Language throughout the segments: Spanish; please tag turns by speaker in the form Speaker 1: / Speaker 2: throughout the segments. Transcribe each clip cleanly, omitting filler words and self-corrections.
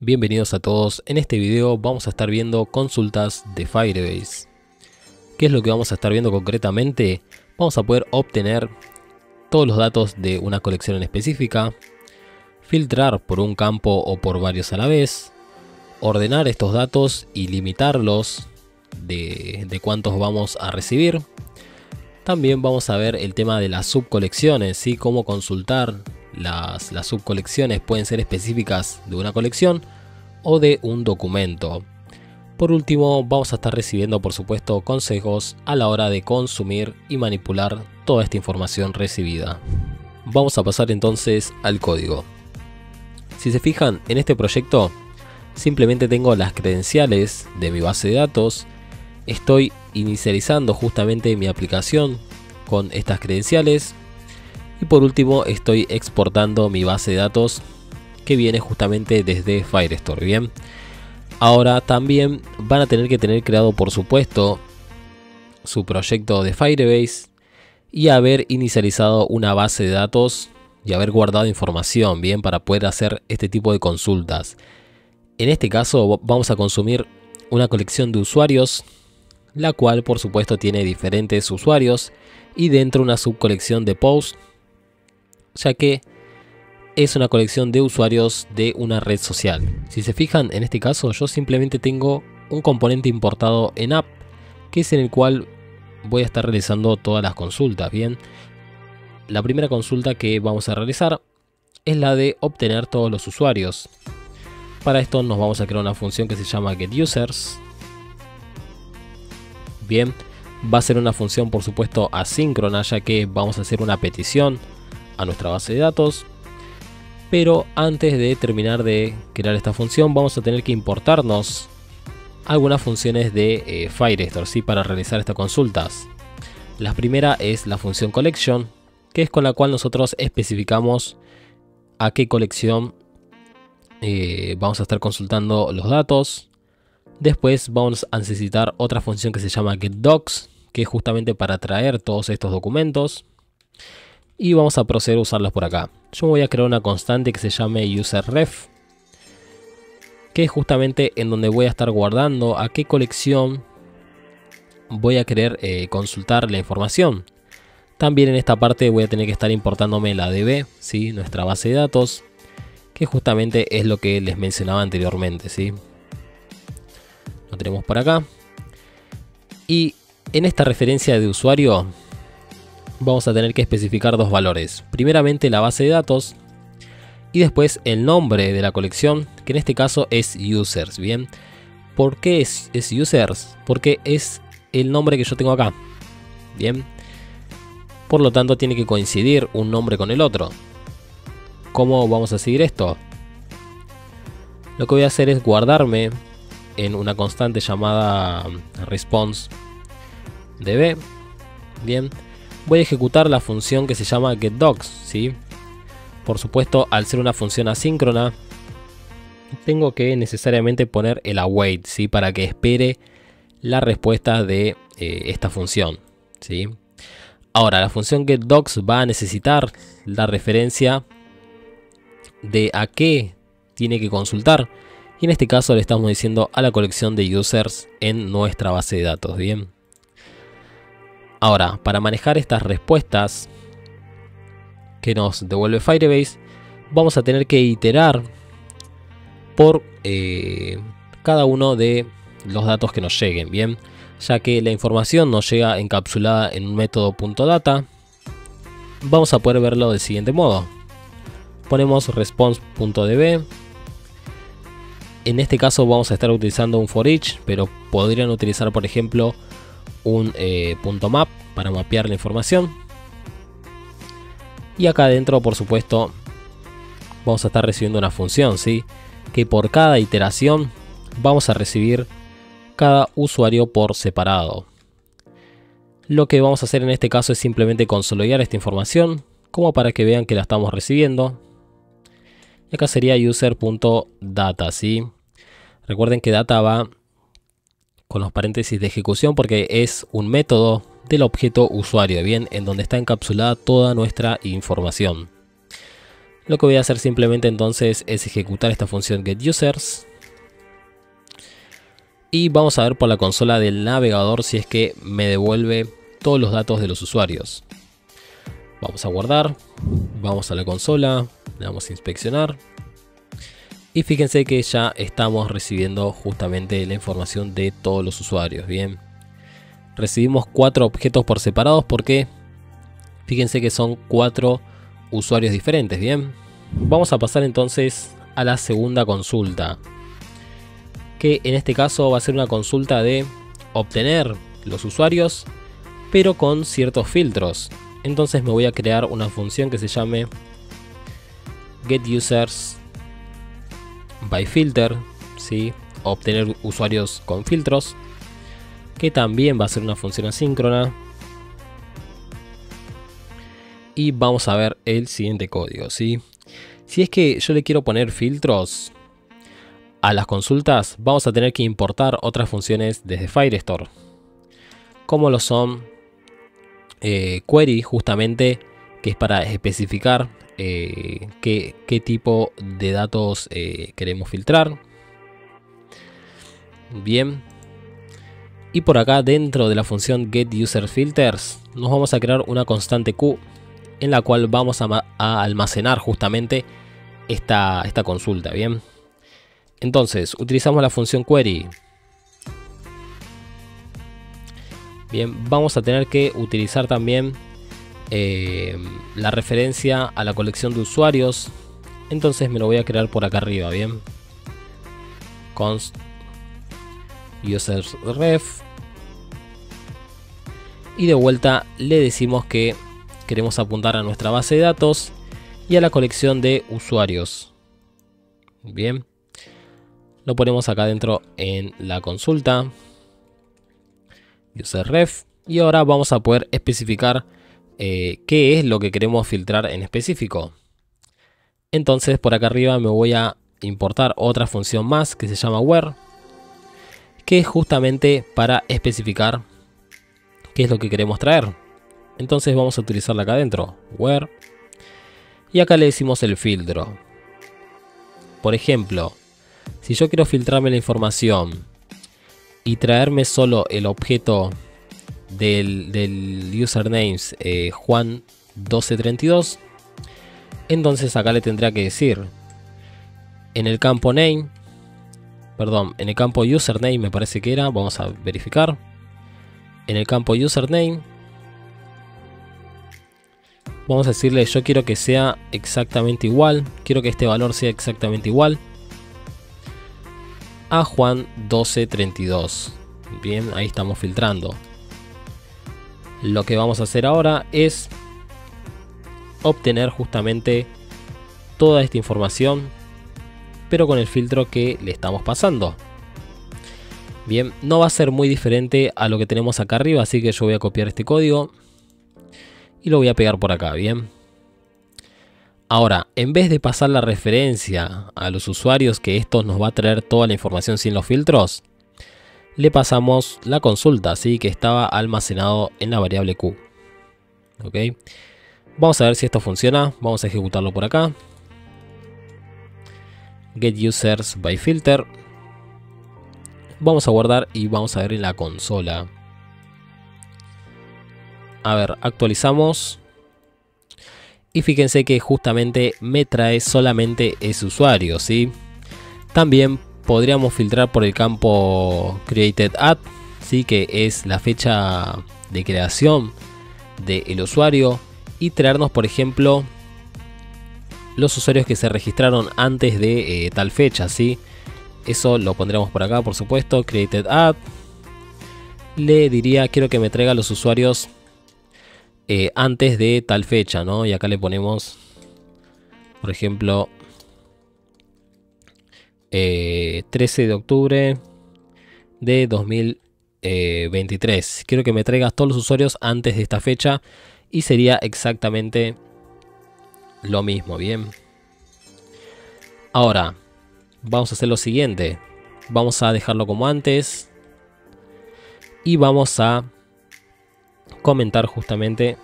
Speaker 1: Bienvenidos a todos. En este video vamos a estar viendo consultas de Firebase. ¿Qué es lo que vamos a estar viendo concretamente? Vamos a poder obtener todos los datos de una colección en específica, filtrar por un campo o por varios a la vez, ordenar estos datos y limitarlos de cuántos vamos a recibir. También vamos a ver el tema de las subcolecciones, ¿sí? Cómo consultar las subcolecciones, pueden ser específicas de una colección o de un documento. Por último, vamos a estar recibiendo, por supuesto, consejos a la hora de consumir y manipular toda esta información recibida. Vamos a pasar entonces al código. Si se fijan, en este proyecto simplemente tengo las credenciales de mi base de datos. Estoy inicializando justamente mi aplicación con estas credenciales. Y por último estoy exportando mi base de datos que viene justamente desde Firestore. Bien, ahora también van a tener que tener creado, por supuesto, su proyecto de Firebase y haber inicializado una base de datos y haber guardado información, bien, para poder hacer este tipo de consultas. En este caso vamos a consumir una colección de usuarios, la cual por supuesto tiene diferentes usuarios y dentro una subcolección de posts, ya que es una colección de usuarios de una red social. Si se fijan, en este caso yo simplemente tengo un componente importado en app, que es en el cual voy a estar realizando todas las consultas. Bien, la primera consulta que vamos a realizar es la de obtener todos los usuarios. Para esto nos vamos a crear una función que se llama getUsers. Bien, va a ser una función por supuesto asíncrona, ya que vamos a hacer una petición a nuestra base de datos. Pero antes de terminar de crear esta función vamos a tener que importarnos algunas funciones de Firestore, ¿sí? Para realizar estas consultas. La primera es la función collection, que es con la cual nosotros especificamos a qué colección vamos a estar consultando los datos. Después vamos a necesitar otra función que se llama getDocs, que es justamente para traer todos estos documentos. Y vamos a proceder a usarlos por acá. Yo voy a crear una constante que se llame userRef, que es justamente en donde voy a estar guardando a qué colección voy a querer consultar la información. También en esta parte voy a tener que estar importándome la DB, ¿sí? Nuestra base de datos, que justamente es lo que les mencionaba anteriormente, ¿sí? Lo tenemos por acá. Y en esta referencia de usuario vamos a tener que especificar dos valores. Primeramente la base de datos y después el nombre de la colección, que en este caso es users. Bien, ¿por qué es users? Porque es el nombre que yo tengo acá. Bien, por lo tanto tiene que coincidir un nombre con el otro. ¿Cómo vamos a seguir esto? Lo que voy a hacer es guardarme en una constante llamada response_db. Bien, voy a ejecutar la función que se llama getDocs, ¿sí? Por supuesto, al ser una función asíncrona, tengo que necesariamente poner el await, ¿sí? Para que espere la respuesta de esta función, ¿sí? Ahora, la función getDocs va a necesitar la referencia de a qué tiene que consultar. Y en este caso le estamos diciendo a la colección de users en nuestra base de datos, ¿bien? Ahora, para manejar estas respuestas que nos devuelve Firebase, vamos a tener que iterar por cada uno de los datos que nos lleguen, bien, ya que la información nos llega encapsulada en un método .data. Vamos a poder verlo del siguiente modo. Ponemos response.db. En este caso vamos a estar utilizando un for each, pero podrían utilizar, por ejemplo, un .map para mapear la información. Y acá adentro, por supuesto, vamos a estar recibiendo una función, ¿sí? Que por cada iteración vamos a recibir cada usuario por separado. Lo que vamos a hacer en este caso es simplemente consolidar esta información como para que vean que la estamos recibiendo. Y acá sería user.data, ¿sí? Recuerden que data va con los paréntesis de ejecución porque es un método del objeto usuario, bien, en donde está encapsulada toda nuestra información. Lo que voy a hacer simplemente entonces es ejecutar esta función getUsers. Y vamos a ver por la consola del navegador si es que me devuelve todos los datos de los usuarios. Vamos a guardar, vamos a la consola, le damos a inspeccionar. Y fíjense que ya estamos recibiendo justamente la información de todos los usuarios. Bien, recibimos 4 objetos por separados porque fíjense que son 4 usuarios diferentes. Bien, vamos a pasar entonces a la segunda consulta, que en este caso va a ser una consulta de obtener los usuarios, pero con ciertos filtros. Entonces me voy a crear una función que se llame getUsers by filter, ¿sí? Obtener usuarios con filtros, que también va a ser una función asíncrona. Y vamos a ver el siguiente código, ¿sí? Si es que yo le quiero poner filtros a las consultas, vamos a tener que importar otras funciones desde Firestore, como lo son query, justamente, que es para especificar qué tipo de datos queremos filtrar. Bien, y por acá dentro de la función getUserFilters nos vamos a crear una constante Q en la cual vamos a almacenar justamente esta consulta. Bien, entonces utilizamos la función query. Bien, vamos a tener que utilizar también la referencia a la colección de usuarios. Entonces me lo voy a crear por acá arriba. Bien, const usersref, y de vuelta le decimos que queremos apuntar a nuestra base de datos y a la colección de usuarios. Bien, lo ponemos acá dentro en la consulta userref, y ahora vamos a poder especificar qué es lo que queremos filtrar en específico. Entonces por acá arriba me voy a importar otra función más que se llama where, que es justamente para especificar qué es lo que queremos traer. Entonces vamos a utilizarla acá adentro, where, y acá le decimos el filtro. Por ejemplo, si yo quiero filtrarme la información y traerme solo el objeto del usernames Juan1232, entonces acá le tendría que decir en el campo name, perdón, en el campo username me parece que era, vamos a verificar. En el campo username vamos a decirle yo quiero que sea exactamente igual, quiero que este valor sea exactamente igual a Juan1232. Bien, ahí estamos filtrando. Lo que vamos a hacer ahora es obtener justamente toda esta información, pero con el filtro que le estamos pasando. Bien, no va a ser muy diferente a lo que tenemos acá arriba, así que yo voy a copiar este código y lo voy a pegar por acá. Bien, ahora en vez de pasar la referencia a los usuarios, que esto nos va a traer toda la información sin los filtros, le pasamos la consulta, así que estaba almacenado en la variable Q. Ok, vamos a ver si esto funciona. Vamos a ejecutarlo por acá. getUsers by filter. Vamos a guardar y vamos a ver en la consola. A ver, actualizamos. Y fíjense que justamente me trae solamente ese usuario, ¿sí? También podríamos filtrar por el campo created@, ¿sí? Que es la fecha de creación del usuario, y traernos, por ejemplo, los usuarios que se registraron antes de tal fecha, ¿sí? Eso lo pondremos por acá, por supuesto, created@. Le diría quiero que me traiga los usuarios antes de tal fecha, ¿no? Y acá le ponemos, por ejemplo, 13 de octubre de 2023. Quiero que me traigas todos los usuarios antes de esta fecha y sería exactamente lo mismo. Bien, ahora vamos a hacer lo siguiente. Vamos a dejarlo como antes y vamos a comentar justamente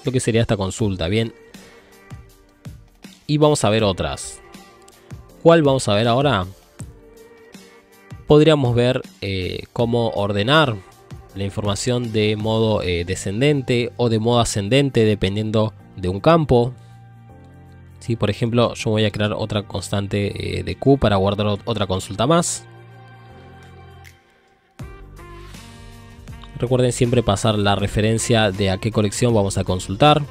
Speaker 1: lo que sería esta consulta. Bien, y vamos a ver otras. ¿Cuál vamos a ver ahora? Podríamos ver cómo ordenar la información de modo descendente o de modo ascendente dependiendo de un campo. ¿Sí? Por ejemplo, yo voy a crear otra constante de Q para guardar otra consulta más. Recuerden siempre pasar la referencia de a qué colección vamos a consultar.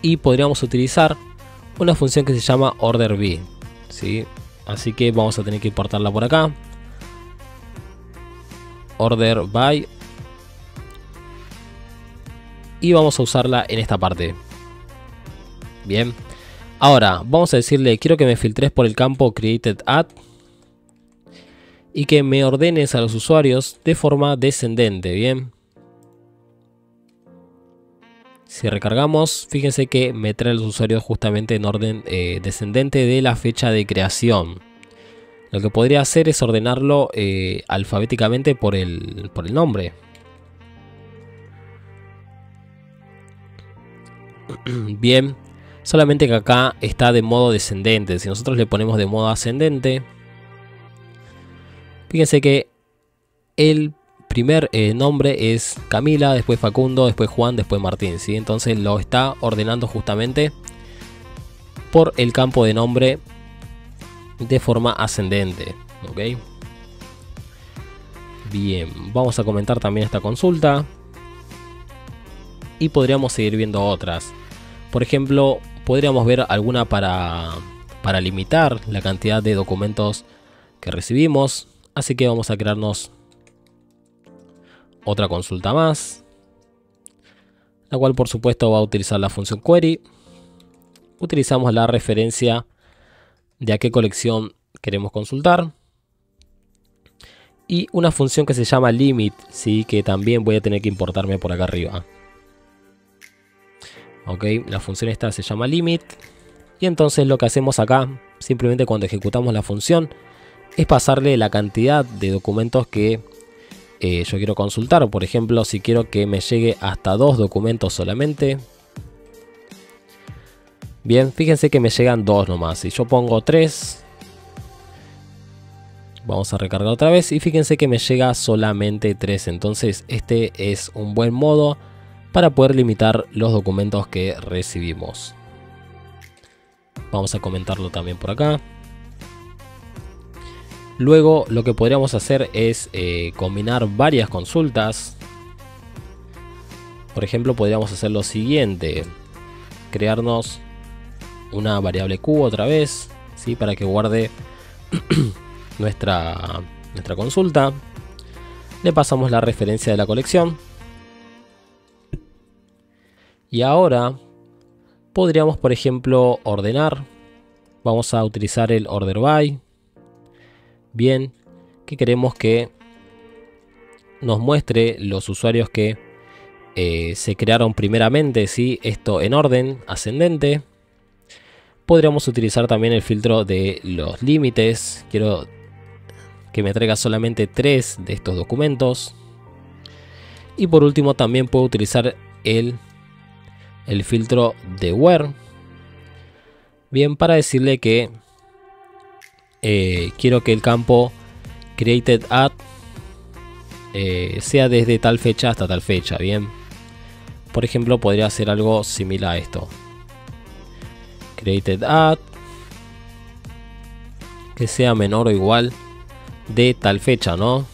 Speaker 1: Y podríamos utilizar una función que se llama orderB, ¿sí? Así que vamos a tener que importarla por acá. OrderBy. Y vamos a usarla en esta parte. Bien. Ahora vamos a decirle, quiero que me filtres por el campo created@. Y que me ordenes a los usuarios de forma descendente, bien. Si recargamos, fíjense que me trae los usuarios justamente en orden descendente de la fecha de creación. Lo que podría hacer es ordenarlo alfabéticamente por el nombre. Bien, solamente que acá está de modo descendente. Si nosotros le ponemos de modo ascendente, fíjense que el primer nombre es Camila, después Facundo, después Juan, después Martín, ¿sí? Entonces lo está ordenando justamente por el campo de nombre de forma ascendente, ¿ok? Bien, vamos a comentar también esta consulta y podríamos seguir viendo otras. Por ejemplo, podríamos ver alguna para limitar la cantidad de documentos que recibimos. Así que vamos a crearnos otra consulta más, la cual por supuesto va a utilizar la función query. Utilizamos la referencia de a qué colección queremos consultar y una función que se llama limit, ¿sí? Que también voy a tener que importarme por acá arriba. Ok, la función esta se llama limit y entonces lo que hacemos acá, simplemente cuando ejecutamos la función, es pasarle la cantidad de documentos que yo quiero consultar. Por ejemplo, si quiero que me llegue hasta 2 documentos solamente. Bien, fíjense que me llegan 2 nomás. Si yo pongo 3, vamos a recargar otra vez y fíjense que me llega solamente 3. Entonces este es un buen modo para poder limitar los documentos que recibimos. Vamos a comentarlo también por acá. Luego lo que podríamos hacer es combinar varias consultas. Por ejemplo, podríamos hacer lo siguiente: crearnos una variable Q otra vez, ¿sí? Para que guarde nuestra consulta. Le pasamos la referencia de la colección. Y ahora podríamos, por ejemplo, ordenar. Vamos a utilizar el orderBy. Bien, que queremos que nos muestre los usuarios que se crearon primeramente, ¿sí? Esto en orden ascendente. Podríamos utilizar también el filtro de los límites. Quiero que me traiga solamente 3 de estos documentos. Y por último también puedo utilizar el filtro de where. Bien, para decirle que quiero que el campo created@ sea desde tal fecha hasta tal fecha. Bien, por ejemplo, podría hacer algo similar a esto: created@ que sea menor o igual de tal fecha, ¿no?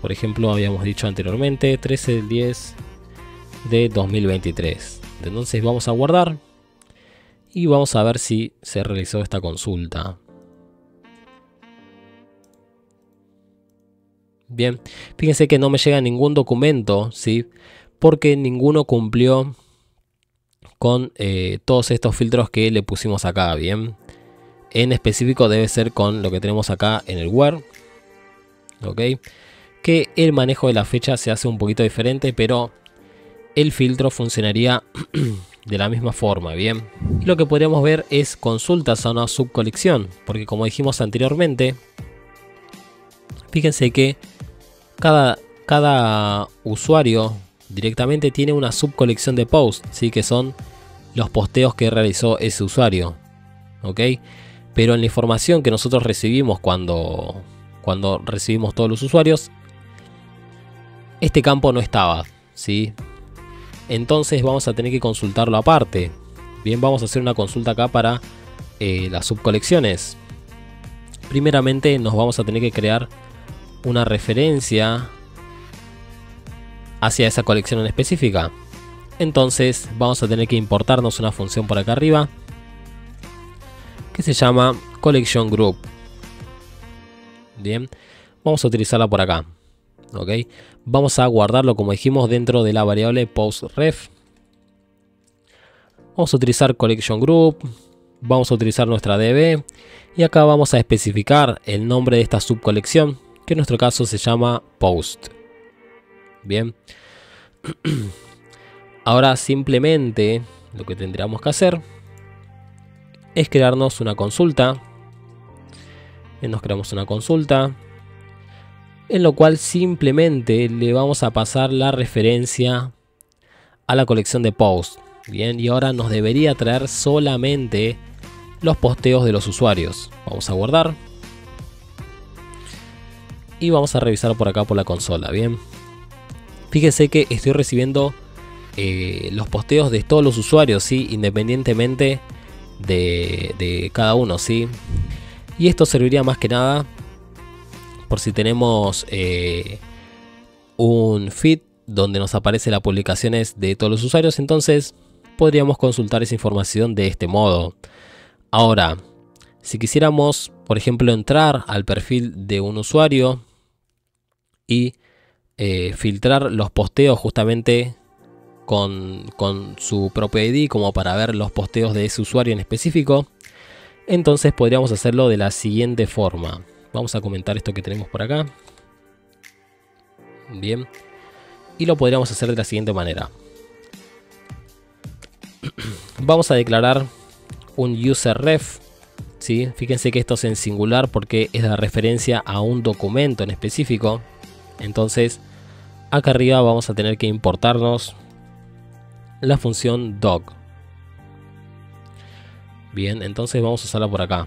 Speaker 1: Por ejemplo, habíamos dicho anteriormente 13/10 de 2023. Entonces vamos a guardar y vamos a ver si se realizó esta consulta. Bien, fíjense que no me llega ningún documento, ¿sí? Porque ninguno cumplió con todos estos filtros que le pusimos acá. Bien, en específico debe ser con lo que tenemos acá en el where. Ok, que el manejo de la fecha se hace un poquito diferente, pero el filtro funcionaría de la misma forma. Bien, y lo que podríamos ver es consultas a una subcolección, porque como dijimos anteriormente, fíjense que cada usuario directamente tiene una subcolección de posts, ¿sí? Que son los posteos que realizó ese usuario, ¿ok? Pero en la información que nosotros recibimos cuando recibimos todos los usuarios, este campo no estaba, ¿sí? Entonces vamos a tener que consultarlo aparte. Bien, vamos a hacer una consulta acá para las subcolecciones. Primeramente nos vamos a tener que crear una referencia hacia esa colección en específica. Entonces vamos a tener que importarnos una función por acá arriba que se llama Collection Group. Bien, vamos a utilizarla por acá. Ok, vamos a guardarlo como dijimos dentro de la variable postRef. Vamos a utilizar Collection Group. Vamos a utilizar nuestra DB. Y acá vamos a especificar el nombre de esta subcolección, que en nuestro caso se llama Post. Bien. Ahora simplemente lo que tendríamos que hacer es crearnos una consulta. Nos creamos una consulta en lo cual simplemente le vamos a pasar la referencia a la colección de Post. Bien, y ahora nos debería traer solamente los posteos de los usuarios. Vamos a guardar y vamos a revisar por acá por la consola. Bien, fíjense que estoy recibiendo los posteos de todos los usuarios, ¿sí? Independientemente de cada uno, ¿sí? Y esto serviría más que nada por si tenemos un feed donde nos aparecen las publicaciones de todos los usuarios, entonces podríamos consultar esa información de este modo. Ahora, si quisiéramos, por ejemplo, entrar al perfil de un usuario y filtrar los posteos justamente con su propio ID, como para ver los posteos de ese usuario en específico, entonces podríamos hacerlo de la siguiente forma. Vamos a comentar esto que tenemos por acá. Bien. Y lo podríamos hacer de la siguiente manera. Vamos a declarar un userRef. ¿Sí? Fíjense que esto es en singular porque es la referencia a un documento en específico. Entonces, acá arriba vamos a tener que importarnos la función doc. Bien, entonces vamos a usarla por acá.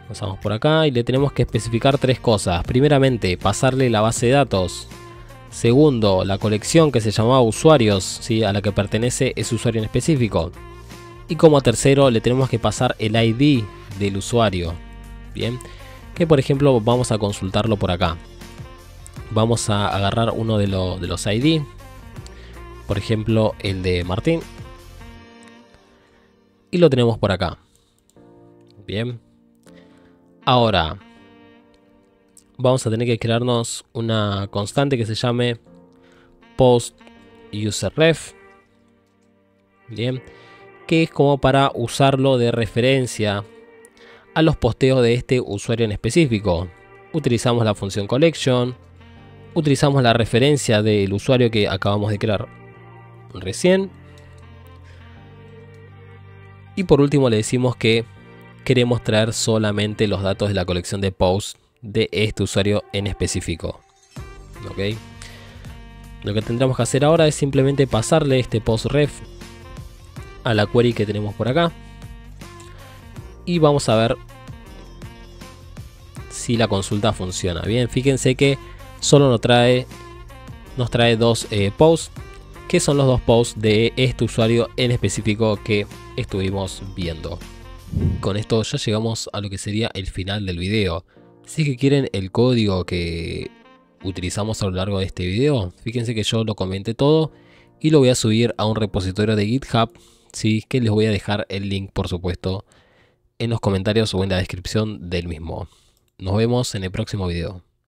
Speaker 1: Pasamos por acá y le tenemos que especificar tres cosas. Primeramente, pasarle la base de datos. Segundo, la colección que se llamaba usuarios, ¿sí? A la que pertenece ese usuario en específico. Y como tercero, le tenemos que pasar el ID del usuario. Bien, que por ejemplo vamos a consultarlo por acá. Vamos a agarrar uno de los ID. Por ejemplo, el de Martín. Y lo tenemos por acá. Bien. Ahora vamos a tener que crearnos una constante que se llame postUserRef. Bien, que es como para usarlo de referencia a los posteos de este usuario en específico. Utilizamos la función collection, utilizamos la referencia del usuario que acabamos de crear recién, y por último le decimos que queremos traer solamente los datos de la colección de posts de este usuario en específico. ¿Ok? Lo que tendremos que hacer ahora es simplemente pasarle este postRef a la query que tenemos por acá. Y vamos a ver si la consulta funciona. Bien, fíjense que solo nos trae dos posts, que son los dos posts de este usuario en específico que estuvimos viendo. Con esto ya llegamos a lo que sería el final del video. Si es que quieren el código que utilizamos a lo largo de este video, fíjense que yo lo comenté todo y lo voy a subir a un repositorio de GitHub, ¿sí? Que les voy a dejar el link, por supuesto, en los comentarios o en la descripción del mismo. Nos vemos en el próximo video.